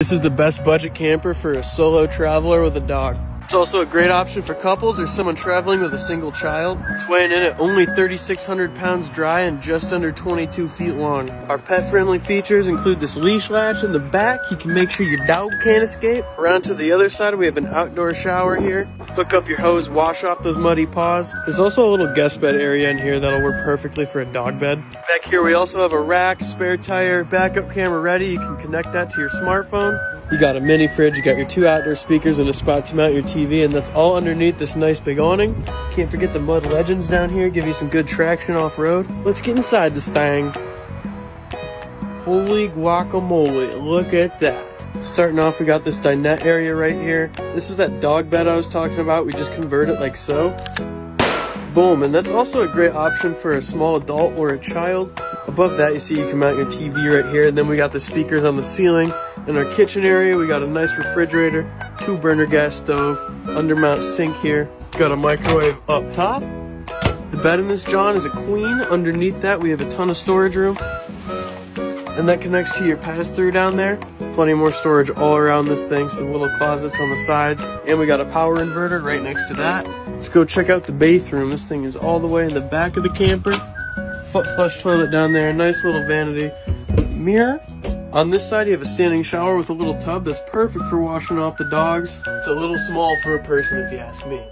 This is the best budget camper for a solo traveler with a dog. It's also a great option for couples or someone traveling with a single child. It's weighing in at only 3,600 pounds dry and just under 22 feet long. Our pet-friendly features include this leash latch in the back. You can make sure your dog can't escape. Around to the other side, we have an outdoor shower here. Hook up your hose, wash off those muddy paws. There's also a little guest bed area in here that'll work perfectly for a dog bed. Back here, we also have a rack, spare tire, backup camera ready. You can connect that to your smartphone. You got a mini fridge, you got your 2 outdoor speakers and a spot to mount your TV, and that's all underneath this nice big awning. Can't forget the Mud Legends down here, give you some good traction off-road. Let's get inside this thing. Holy guacamole, look at that. Starting off, we got this dinette area right here. This is that dog bed I was talking about. We just convert it like so. Boom, and that's also a great option for a small adult or a child. Above that, you see you can mount your TV right here, and then we got the speakers on the ceiling. In our kitchen area, we got a nice refrigerator, 2 burner gas stove, undermount sink here. Got a microwave up top. The bed in this John is a queen. Underneath that, we have a ton of storage room. And that connects to your pass-through down there. Plenty more storage all around this thing, some little closets on the sides. And we got a power inverter right next to that. Let's go check out the bathroom. This thing is all the way in the back of the camper. Foot flush toilet down there, nice little vanity. Mirror. On this side, you have a standing shower with a little tub that's perfect for washing off the dogs. It's a little small for a person, if you ask me.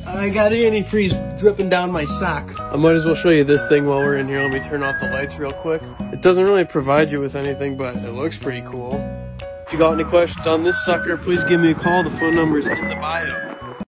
I got antifreeze dripping down my sock. I might as well show you this thing while we're in here. Let me turn off the lights real quick. It doesn't really provide you with anything, but it looks pretty cool. If you got any questions on this sucker, please give me a call. The phone number is in the bio.